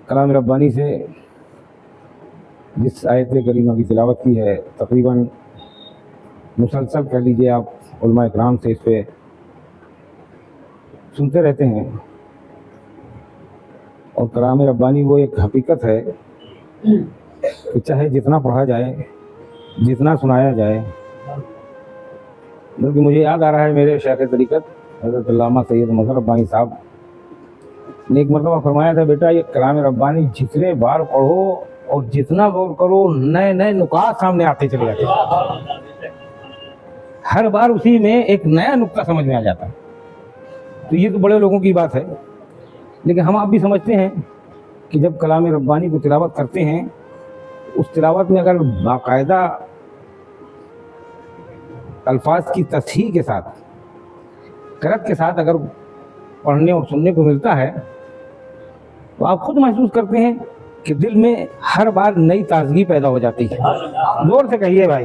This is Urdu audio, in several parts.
کلام ربانی سے جس آیت کریمہ کی تلاوت کی ہے، تقریباً مسلسل کہہ لیجیے آپ علماء اکرام سے اس پہ سنتے رہتے ہیں، اور کلام ربانی وہ ایک حقیقت ہے کہ چاہے جتنا پڑھا جائے، جتنا سنایا جائے، بلکہ مجھے یاد آ رہا ہے میرے شیخ طریقت حضرت علامہ سید مظہر ربانی صاحب نے ایک مرتبہ فرمایا تھا، بیٹا یہ کلام ربانی جتنے بار پڑھو اور جتنا غور کرو، نئے نئے نکات سامنے آتے چلے جاتے ہیں، ہر بار اسی میں ایک نیا نکتہ سمجھ میں آ جاتا ہے۔ تو یہ تو بڑے لوگوں کی بات ہے، لیکن ہم آپ بھی سمجھتے ہیں کہ جب کلام ربانی کو تلاوت کرتے ہیں، اس تلاوت میں اگر باقاعدہ الفاظ کی تصحیح کے ساتھ، قرأت کے ساتھ اگر پڑھنے اور سننے کو ملتا ہے، تو آپ خود محسوس کرتے ہیں کہ دل میں ہر بار نئی تازگی پیدا ہو جاتی ہے۔ زور سے کہیے بھائی،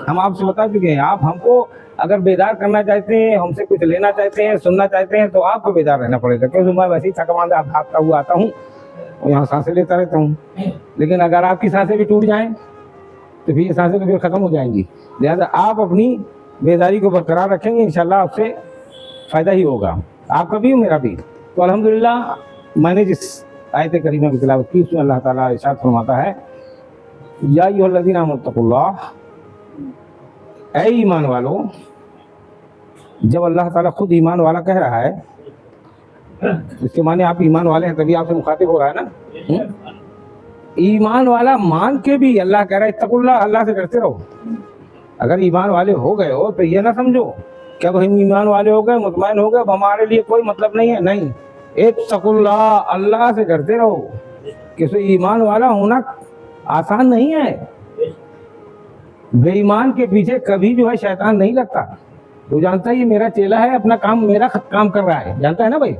ہم آپ سے بتا چکے ہیں، آپ ہم کو اگر بیدار کرنا چاہتے ہیں، ہم سے کچھ لینا چاہتے ہیں، سننا چاہتے ہیں، تو آپ کو بیدار رہنا پڑے گا، کیونکہ میں ویسے ہی تھکا ماندہ بھاگتا ہوا آتا ہوں اور یہاں سانسیں لیتا رہتا ہوں، لیکن اگر آپ کی سانسیں بھی ٹوٹ جائیں تو پھر یہ سانسیں تو پھر ختم ہو جائیں گی۔ لہٰذا آپ اپنی بیداری کو برقرار رکھیں گے، انشاءاللہ آپ سے فائدہ ہی ہوگا، آپ کا بھی میرا بھی۔ تو الحمدللہ میں نے جس آیت کریمہ کی تلاوت کی، اس میں اللہ تعالیٰ ارشاد فرماتا ہے، یا ایھا الذین آمنوا اتقوا اللہ، اے ایمان والو۔ جب اللہ تعالیٰ خود ایمان والا کہہ رہا ہے، اس کے معنی آپ ایمان والے ہیں، تبھی آپ سے مخاطب ہو رہا ہے نا۔ ایمان والا مان کے بھی اللہ کہہ رہا ہے اتقوا اللہ، اللہ سے ڈرتے رہو۔ اگر ایمان والے ہو گئے ہو تو یہ نہ سمجھو کہ اب ہم ایمان والے ہو گئے، مطمئن ہو گئے، اب ہمارے لیے کوئی مطلب نہیں ہے، نہیں، اتقوا اللہ، اللہ سے ڈرتے رہو۔ کسی ایمان والا ہونا آسان نہیں ہے، بے ایمان کے پیچھے کبھی جو ہے شیطان نہیں لگتا، وہ جانتا ہے یہ میرا چیلا ہے، اپنا کام میرا کام کر رہا ہے، جانتا ہے نا بھائی۔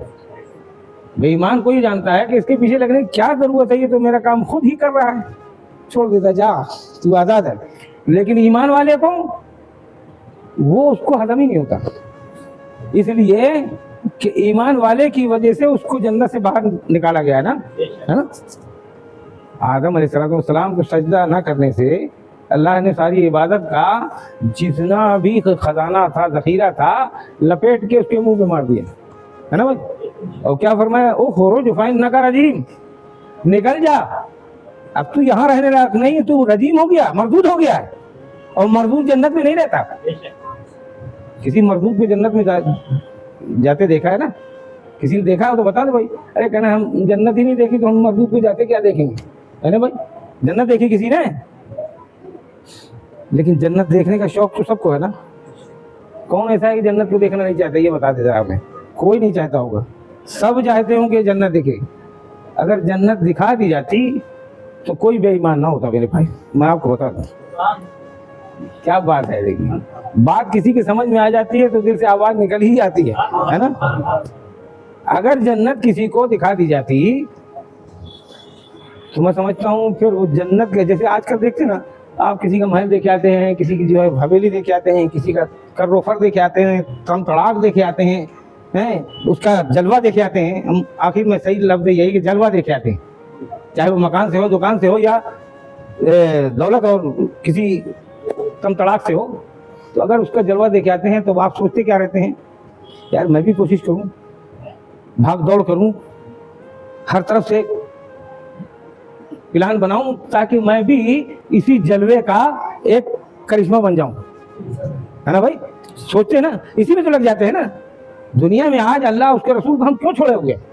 بے ایمان کو یہ جانتا ہے کہ اس کے پیچھے لگنے کی کیا ضرورت ہے، یہ تو میرا کام خود ہی کر رہا ہے، چھوڑ دیتا، جا تو آزاد ہے۔ لیکن ایمان والے کو وہ اس کو ہضم ہی نہیں ہوتا، اس لیے کہ ایمان والے کی وجہ سے اس کو جنت سے باہر نکالا گیا ہے نا۔ آدم علیہ السلام کو سجدہ نہ کرنے سے اللہ نے ساری عبادت کا جتنا بھی خزانہ تھا، ذخیرہ تھا، لپیٹ کے اس کے منہ پہ مار دیا ہے نا بھائی۔ اور کیا فرمایا، او خروج فإنک رجیم، نکل جا، اب تو یہاں رہنے لائق نہیں، تو رجیم ہو گیا، مردود ہو گیا ہے، اور مردود جنت میں نہیں رہتا۔ کسی مردود کو جنت میں جاتے دیکھا ہے نا؟ کسی نے دیکھا ہو تو بتا دو بھائی، ارے کہنا ہم جنت ہی نہیں دیکھی تو ہم مردود کو جاتے کیا دیکھیں گے، ہے نا بھائی۔ جنت دیکھی کسی نے، لیکن جنت دیکھنے کا شوق تو سب کو ہے نا۔ کون ایسا ہے کہ جنت کو دیکھنا نہیں چاہتا، یہ بتا دیتا آپ نے، کوئی نہیں چاہتا ہوگا، سب چاہتے ہوں کہ جنت دیکھے۔ اگر جنت دکھا دی جاتی تو کوئی بے ایمان نہ ہوتا میرے بھائی، میں آپ کو بتا دوں کیا بات ہے۔ دیکھیے، بات کسی کی سمجھ میں آ جاتی ہے تو دل سے آواز نکل ہی آتی ہے نا۔ اگر جنت کسی کو دکھا دی جاتی تو میں سمجھتا ہوں پھر وہ جنت کے جیسے آج کل دیکھتے ہیں نا، آپ کسی کا محل دیکھ آتے ہیں، کسی کی جو ہے حویلی دیکھ آتے ہیں، کسی کا کروفر دیکھ آتے ہیں، تم تڑاک دیکھ آتے ہیں، اس کا جلوہ دیکھ آتے ہیں۔ ہم آخر میں صحیح لفظ یہی کہ جلوہ دیکھ آتے ہیں، چاہے وہ مکان سے ہو، دکان سے ہو، یا دولت اور کسی تم تڑاک سے ہو۔ تو اگر اس کا جلوہ دیکھ آتے ہیں تو آپ سوچتے کیا رہتے ہیں، یار میں بھی کوشش کروں، بھاگ دوڑ کروں، ہر طرف سے پلان بناؤں تاکہ میں بھی اسی جلوے کا ایک کرشمہ بن جاؤں، ہے نا بھائی۔ سوچتے ہیں نا، اسی میں تو لگ جاتے ہیں نا۔ دنیا میں آج اللہ اس کے رسول کو ہم کیوں چھوڑے ہوئے ہیں؟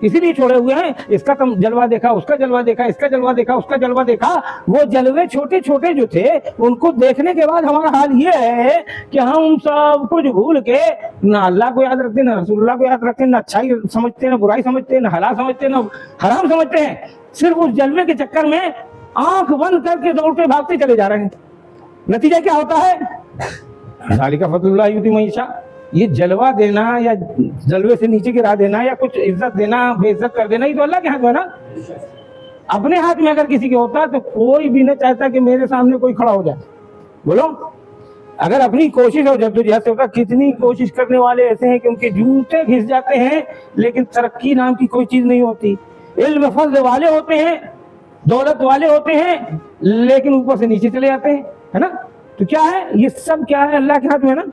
اسی لیے چھوڑے ہوئے ہیں، اس کا تم جلوہ دیکھا، اس کا جلوہ دیکھا، اس کا جلوہ دیکھا، اس کا جلوہ دیکھا۔ وہ جلوے چھوٹے چھوٹے جو تھے، ان کو دیکھنے کے بعد ہمارا حال یہ ہے کہ ہم سب کچھ بھول کے نہ اللہ کو یاد رکھتے، نہ رسول اللہ کو یاد رکھتے، نہ اچھائی سمجھتے، نہ برائی سمجھتے، نہ حلال سمجھتے، نہ حرام سمجھتے ہیں۔ صرف اس جلوے کے چکر میں آنکھ بند کر کے دوڑتے بھاگتے چلے جا رہے ہیں۔ نتیجہ کیا ہوتا ہے، ذالک فضل اللہ یؤتی من یشاء۔ یہ جلوہ دینا یا جلوے سے نیچے گرا دینا یا کچھ عزت دینا، بے عزت کر دینا، یہ تو اللہ کے ہاتھ میں ہے نا۔ اپنے ہاتھ میں اگر کسی کے ہوتا تو کوئی بھی نہ چاہتا کہ میرے سامنے کوئی کھڑا ہو جائے، بولو۔ اگر اپنی کوشش اور جدوجہد سے ہوتا، کتنی کوشش کرنے والے ایسے ہیں کہ ان کے جوتے گھس جاتے ہیں لیکن ترقی نام کی کوئی چیز نہیں ہوتی۔ علم فضل والے ہوتے ہیں, دولت والے ہوتے ہیں, لیکن اوپر سے نیچے چلے جاتے ہیں, ہے نا. تو کیا ہے یہ سب, کیا ہے اللہ کے ہاتھ میں ہے نا,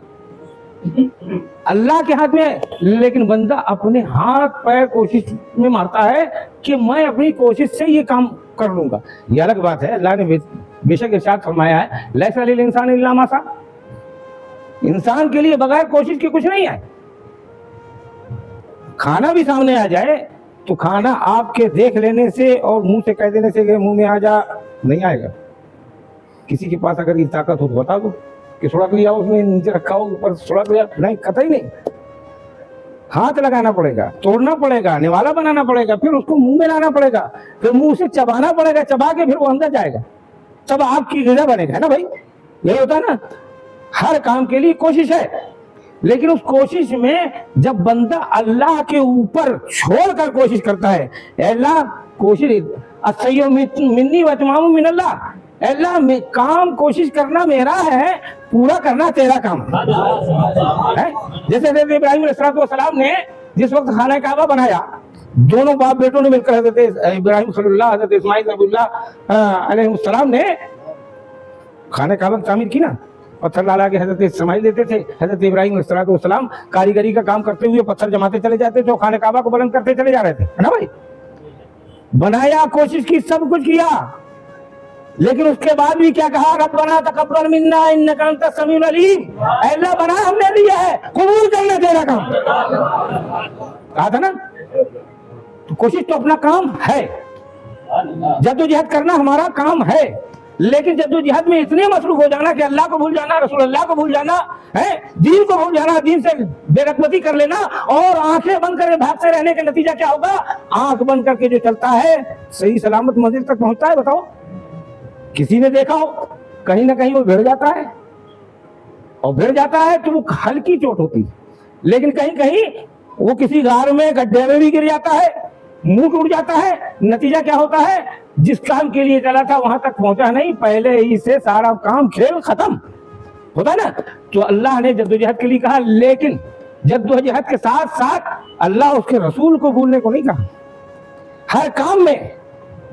اللہ کے ہاتھ میں ہے. لیکن بندہ اپنے ہاتھ پیر کوشش میں مارتا ہے کہ میں اپنی کوشش سے یہ کام کر لوں گا. یہ الگ بات ہے. اللہ نے بے شک ارشاد فرمایا ہے لیس علی الانسان الا ما سعی, انسان کے لیے بغیر کوشش کے کچھ نہیں ہے. کھانا بھی سامنے آ جائے تو کھانا آپ کے دیکھ لینے سے اور منہ سے کہہ دینے سے کہ منہ میں آ جا نہیں آئے گا. کسی کے پاس اگر یہ طاقت ہو تو بتا دو کہ سڑک لیا اس نے نیچے رکھا ہو اوپر سڑک لیا, نہیں, قطعی نہیں. ہاتھ لگانا پڑے گا, توڑنا پڑے گا, نوالا بنانا پڑے گا, پھر اس کو منہ میں لانا پڑے گا, پھر منہ سے چبانا پڑے گا, چبا کے پھر وہ اندر جائے گا, تب آپ کی غذا بنے گا, ہے نا بھائی. یہی ہوتا ہے نا. ہر کام کے لیے کوشش ہے, لیکن اس کوشش میں جب بندہ اللہ کے اوپر چھوڑ کر کوشش کرتا ہے, اے اللہ کوشش السعی منی واتمام من اللہ, اے اللہ میں کام کوشش کرنا میرا ہے, پورا کرنا تیرا کام ہے. جیسے حضرت ابراہیم علیہ السلام نے جس وقت خانہ کعبہ بنایا, دونوں باپ بیٹوں نے مل کر, حضرت ابراہیم خلیل اللہ, حضرت اسماعیل نبی اللہ علیہ السلام نے خانہ کعبہ کی تعمیر کی نا. پتھر لا کے حضرت اسماعیل دیتے تھے, حضرت ابراہیم علیہ السلام کاریگری کا کام کرتے ہوئے پتھر جماتے چلے جاتے تھے, خانہ کعبہ کو بلند کرتے چلے جا رہے تھے, ہے نا بھائی. بنایا, کوشش کی, سب کچھ کیا, لیکن اس کے بعد بھی کیا کہا, ربنا تقبل منا انک انت السمیع العلیم, اے اللہ بنا ہم نے لیا ہے, قبول کرنا تیرا کام. کہا تھا نا. تو کوشش تو اپنا کام ہے, جدوجہد کرنا ہمارا کام ہے, لیکن جدوجہد میں اتنے مصروف ہو جانا کہ اللہ کو بھول جانا, رسول اللہ کو بھول جانا ہے, دین کو بھول جانا, دین سے بے رغبتی کر لینا, اور آنکھیں بند کر کے بھاگتے رہنے کا نتیجہ کیا ہوگا, آنکھ بند کر کے جو چلتا ہے صحیح سلامت منزل تک پہنچتا ہے. بتاؤ کسی نے دیکھا ہو کہیں نہ کہیں وہ بھڑ جاتا ہے, اور بھڑ جاتا ہے تو وہ ہلکی چوٹ ہوتی, لیکن کہیں کہیں وہ کسی غار میں گڈھے میں بھی گر جاتا ہے, منہ ٹوٹ جاتا ہے. نتیجہ کیا ہوتا ہے, جس کام کے لیے چلا تھا وہاں تک پہنچا نہیں, پہلے ہی سے سارا کام کھیل ختم ہوتا ہے نا. تو اللہ نے جدوجہد کے لیے کہا, لیکن جدوجہد کے ساتھ ساتھ اللہ اس کے رسول کو بھولنے کو نہیں کہا. ہر کام میں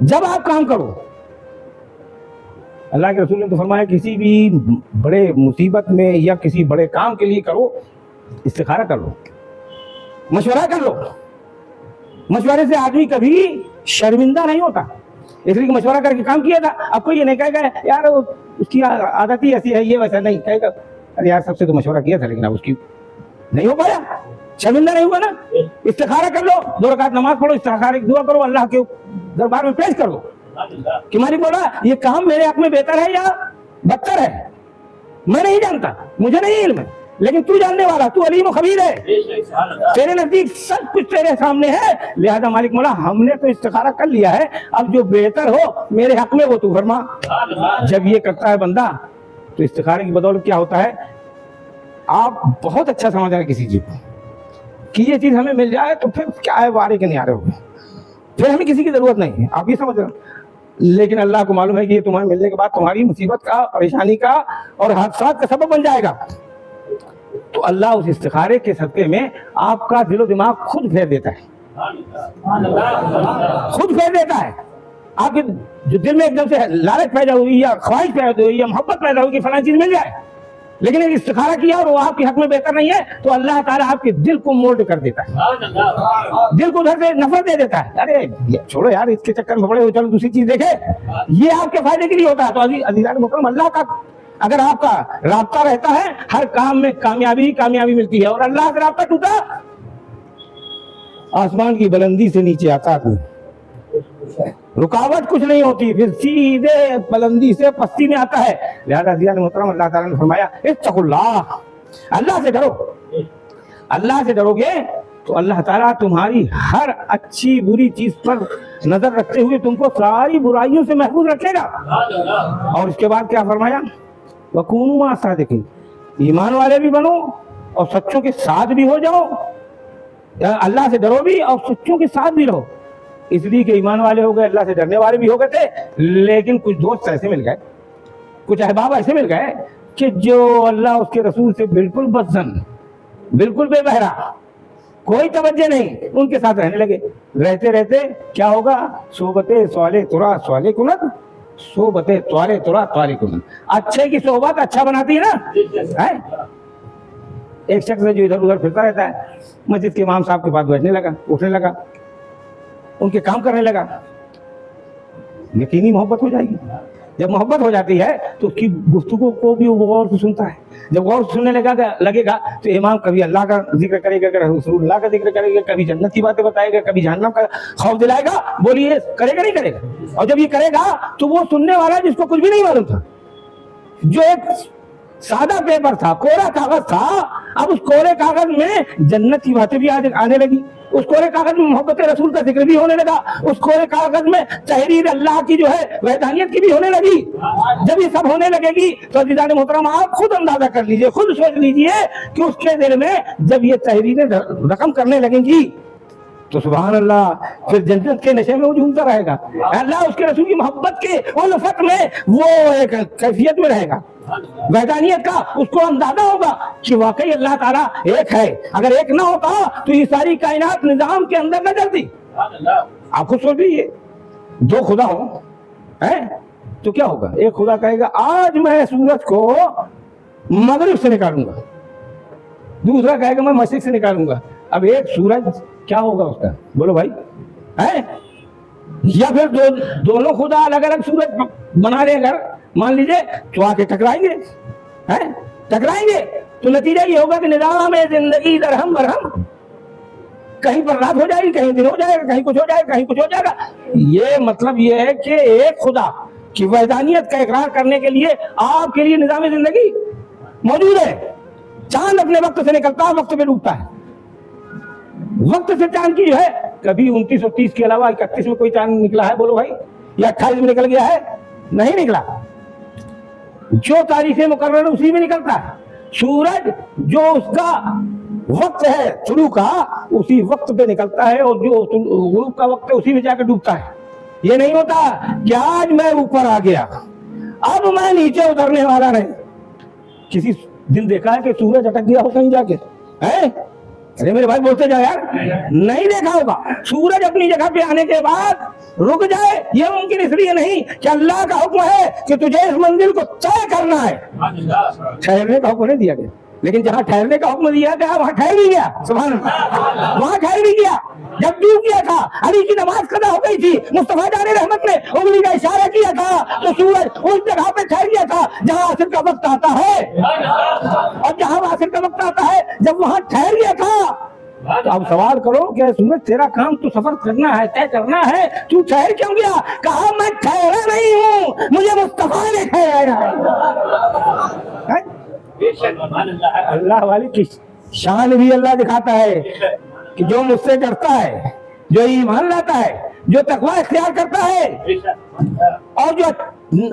جب آپ کام کرو, اللہ کے رسول نے تو فرمایا کسی بھی بڑے مصیبت میں یا کسی بڑے کام کے لیے کرو, استخارہ کر لو, مشورہ کر لو. مشورے سے آدمی کبھی شرمندہ نہیں ہوتا, اس لیے مشورہ کر کے کام کیا تھا. اب کوئی یہ نہیں کہے گا یار اس کی عادت ہی ایسی ہے, یہ ویسا نہیں کہے گا, ارے یار سب سے تو مشورہ کیا تھا لیکن اب اس کی نہیں ہو پایا, شرمندہ نہیں ہوا نا. استخارہ کر لو, 2 رکعت نماز پڑھو, استخارہ کی دعا کرو, اللہ کے دربار میں پیش کر دو کہ مالک مولا یہ کام میرے حق میں بہتر ہے یا بدتر ہے, میں نہیں جانتا, مجھے نہیں علم ہے, لیکن تو جاننے والا, تو علیم و خبیر ہے, تیرے نزدیک سب کچھ تیرے سامنے ہے, لہذا مالک مولا ہم نے تو استخارہ کر لیا ہے, اب جو بہتر ہو میرے حق میں وہ تو فرما. جب یہ کرتا ہے بندہ تو استخارے کی بدولت کیا ہوتا ہے, آپ بہت اچھا سمجھ رہے ہیں کسی چیز کو کہ یہ چیز ہمیں مل جائے تو پھر کیا ہے, وارے کے نہیں آ رہے ہوگے, پھر ہمیں کسی کی ضرورت نہیں ہے, آپ یہ سمجھ رہے ہیں. لیکن اللہ کو معلوم ہے کہ یہ تمہیں ملنے کے بعد تمہاری مصیبت کا, پریشانی کا اور حادثات کا سبب بن جائے گا. تو اللہ اس استخارے کے صدقے میں آپ کا دل و دماغ خود پھیر دیتا ہے, خود پھیر دیتا ہے. آپ کے جو دل میں ایک دم سے لالچ پیدا ہوئی یا خواہش پیدا ہوئی یا محبت پیدا ہوئی کہ فلاں چیز مل جائے, لیکن ایک استخارہ کیا اور وہ آپ کے حق میں بہتر نہیں ہے, تو اللہ تعالیٰ آپ کے دل کو مولڈ کر دیتا ہے, دل کو ادھر سے نفرت دے دیتا ہے. ارے چھوڑو یار اس کے چکر میں پڑے ہو, چلو دوسری چیز دیکھے. یہ آپ کے فائدے کے لیے ہوتا ہے. تو عزیزان محترم, اللہ کا اگر آپ کا رابطہ رہتا ہے ہر کام میں کامیابی ہی کامیابی ملتی ہے, اور اللہ سے رابطہ ٹوٹا آسمان کی بلندی سے نیچے آتا آدمی, رکاوٹ کچھ نہیں ہوتی, پھر سیدھے بلندی سے پستی میں آتا ہے. لہذا عزیزان محترم, اللہ تعالیٰ نے فرمایا اتقوا اللہ, اللہ سے ڈرو. اللہ سے ڈرو گے تو اللہ تعالیٰ تمہاری ہر اچھی بری چیز پر نظر رکھتے ہوئے تم کو ساری برائیوں سے محفوظ رکھے گا. اور اس کے بعد کیا فرمایا, وَكُونُوا مَعَ الصَّادِقِينَ, ایمان والے بھی بنو اور سچوں کے ساتھ بھی ہو جاؤ. اللہ سے ڈرو بھی اور سچوں کے ساتھ بھی رہو. اس لیے کہ ایمان والے ہو گئے, اللہ سے ڈرنے والے بھی ہو گئے تھے, لیکن کچھ دوست ایسے مل گئے, کچھ احباب ایسے مل گئے کہ جو اللہ اس کے رسول سے بالکل بدظن, بالکل بے بہرا, کوئی توجہ نہیں، ان کے ساتھ رہنے لگے۔ رہتے رہتے کیا ہوگا؟ صحبت صالح ترا صالح کنت، صحبت صالح ترا صالح کنت۔ اچھے کی صحبت اچھا بناتی ہے نا۔ ایک شخص ہے جو ادھر ادھر پھرتا رہتا ہے، مسجد کے امام صاحب کے پاس بیٹھنے لگا، اٹھنے لگا، ان کے کام کرنے لگا، یقینی محبت ہو جائے گی۔ جب محبت ہو جاتی ہے تو اس کی گفتگو کو بھی وہ غور سے سنتا ہے۔ جب غور سے سننے لگے گا تو امام کبھی اللہ کا ذکر کرے گا، رسول اللہ کا ذکر کرے گا، کبھی جنت کی باتیں بتائے گا، کبھی جہنم کا خوف دلائے گا۔ بولیے کرے گا نہیں کرے گا؟ اور جب یہ کرے گا تو وہ سننے والا جس کو کچھ بھی نہیں معلوم تھا، جو ایک سادہ پیپر تھا، کوڑا کاغذ تھا، اب اس کوڑے کاغذ میں جنت کی باتیں بھی آنے لگی، اس کوڑے کاغذ میں محبت رسول کا ذکر بھی ہونے لگا، اس کوڑے کاغذ میں تحریر اللہ کی جو ہے وحدانیت کی بھی ہونے لگی۔ جب یہ سب ہونے لگے گی تو عزیزان محترم آپ خود اندازہ کر لیجئے، خود سوچ لیجئے کہ اس کے دل میں جب یہ تحریریں رقم کرنے لگیں گی تو سبحان اللہ پھر جنت کے نشے میں وہ جھومتا رہے گا، اللہ اس کے رسول کی محبت کے الفت میں وہ ایک کیفیت میں رہے گا، وحدانیت کا اس کو اندازہ ہوگا کہ واقعی اللہ تعالیٰ ایک ہے۔ اگر ایک نہ ہوتا تو یہ ساری کائنات نظام کے اندر نہ چلتی۔ آپ خود سوچ لیجیے، دو خدا ہوں تو کیا ہوگا؟ ایک خدا کہے گا آج میں سورج کو مغرب سے نکالوں گا، دوسرا کہے گا میں مشرق سے نکالوں گا۔ اب ایک سورج کیا ہوگا اس کا؟ بولو بھائی، یا پھر دونوں خدا الگ الگ سورج بنا لیں اگر مان لیجئے تو آ کے ٹکرائیں گے تو نتیجہ یہ ہوگا کہ نظام زندگی درہم برہم، کہیں پر رات ہو جائے گی، کہیں دن ہو جائے گا، کہیں کچھ ہو جائے گا، کہیں کچھ ہو جائے گا۔ یہ مطلب یہ ہے کہ ایک خدا کی وحدانیت کا اقرار کرنے کے لیے آپ کے لیے نظام زندگی موجود ہے۔ چاند اپنے وقت سے نکلتا ہے، وقت پہ ڈوبتا ہے، وقت سے چاند کی جو ہے کبھی 29 اور 30 کے علاوہ 31 میں کوئی چاند نکلا ہے؟ بولو بھائی، یا 28 میں نکل گیا ہے؟ نہیں نکلا۔ جو تاریخ مقرر اسی میں نکلتا ہے۔ سورج جو اس کا وقت ہے طلوع کا اسی وقت پہ نکلتا ہے، اور جو غروب کا وقت ہے اسی میں جا کے ڈوبتا ہے۔ یہ نہیں ہوتا کہ آج میں اوپر آ گیا اب میں نیچے اترنے والا نہیں۔ کسی دن دیکھا ہے کہ سورج اٹک گیا ہو کہیں جا کے؟ ارے میرے بھائی بولتے جاؤ یار، نہیں دیکھا ہوگا۔ سورج اپنی جگہ پہ آنے کے بعد رک جائے یہ ممکن اس لیے نہیں کہ اللہ کا حکم ہے کہ تجھے اس منزل کو طے کرنا ہے، ٹھہرنے کا حکم نہیں دیا گیا، لیکن جہاں ٹھہرنے کا حکم دیا گیا وہاں ٹھہر بھی گیا۔ سبحان اللہ، وہاں ٹھہر بھی گیا۔ جب ڈوب گیا تھا، علی کی نماز قضا ہو گئی تھی، مصطفیٰ جان رحمت نے انگلی کا اشارہ کیا تھا تو سورج اس جگہ پہ ٹھہر گیا تھا جہاں عصر کا وقت آتا ہے، اور جہاں عصر کا وقت آتا ہے جب وہاں ٹھہر گیا تھا تو اب سوال کرو کہ سورج تیرا کام تو سفر کرنا ہے، طے کرنا ہے، تو ٹھہر کیوں گیا؟ کہا میں ٹھہرا نہیں ہوں، مجھے مصطفیٰ نے ٹھہرایا ہے۔ اللہ والی کی شان بھی اللہ دکھاتا ہے کہ جو مجھ سے ڈرتا ہے، جو ایمان لاتا ہے، جو تقوی اختیار کرتا ہے، اور جو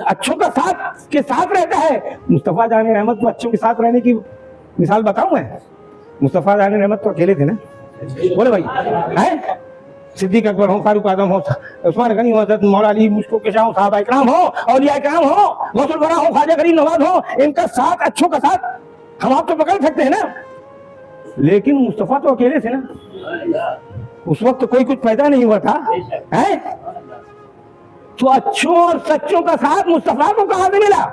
اچھوں کا ساتھ کے ساتھ رہتا ہے۔ مصطفیٰ جان رحمت کو اچھوں کے ساتھ رہنے کی مثال بتاؤں میں؟ مصطفیٰ جان رحمت تو اکیلے تھے نا، بولے بھائی، صدیق اکبر ہوں، فاروق اعظم ہوں، عثمان غنی ہوں، حضرت مولا علی مشکو کے شاہ ہوں، صحابہ اکرام ہوں، اولیاء اکرام ہوں، غوث الورا ہوں، خواجہ غریب نواز ہوں، ان کا ساتھ اچھوں کا ساتھ ہم آپ تو پکڑ سکتے ہیں نا، لیکن مصطفیٰ تو اکیلے تھے نا۔ اس وقت کوئی کچھ پیدا نہیں ہوا تھا، تو اچھوں اور سچوں کا ساتھ مصطفیٰ کو کہاں سے ملا؟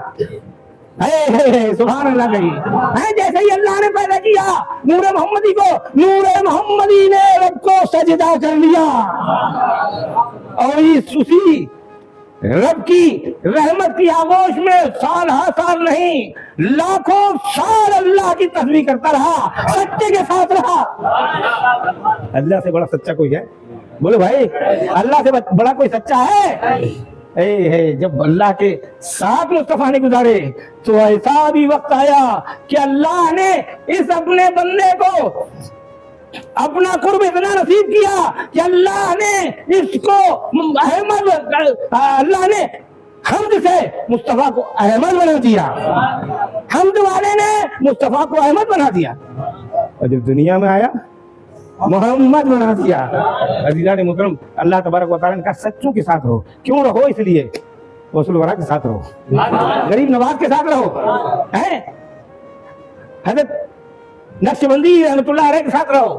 سبحان اللہ کہیے۔ جیسے ہی اللہ نے پیدا کیا نور محمدی کو، نور محمدی نے رب کو سجدہ کر لیا، اور اسی رب کی رحمت کی آغوش میں سال ہا سال نہیں لاکھوں سال اللہ کی تسبیح کرتا رہا، سچے کے ساتھ رہا۔ اللہ سے بڑا سچا کوئی ہے؟ بولے بھائی، اللہ سے بڑا کوئی سچا ہے؟ جب اللہ کے ساتھ مصطفیٰ نے گزارے تو ایسا بھی وقت آیا کہ اللہ نے اس اپنے بندے کو اپنا قرب اتنا نصیب کیا کہ اللہ نے اس کو احمد، اللہ نے حمد سے مصطفیٰ کو احمد بنا دیا، حمد والے نے مصطفیٰ کو احمد بنا دیا، اور جب دنیا میں آیا محمد بنا دیا۔ عزیزان محترم، اللہ تبارک و تعالیٰ نے کہا سچوں کے ساتھ رہو۔ کیوں رہو؟ اس لیے غوث الورا کے ساتھ رہو، غریب نواز کے ساتھ رہو، حضرت نقشبندی رحمۃ اللہ علیہ کے ساتھ رہو،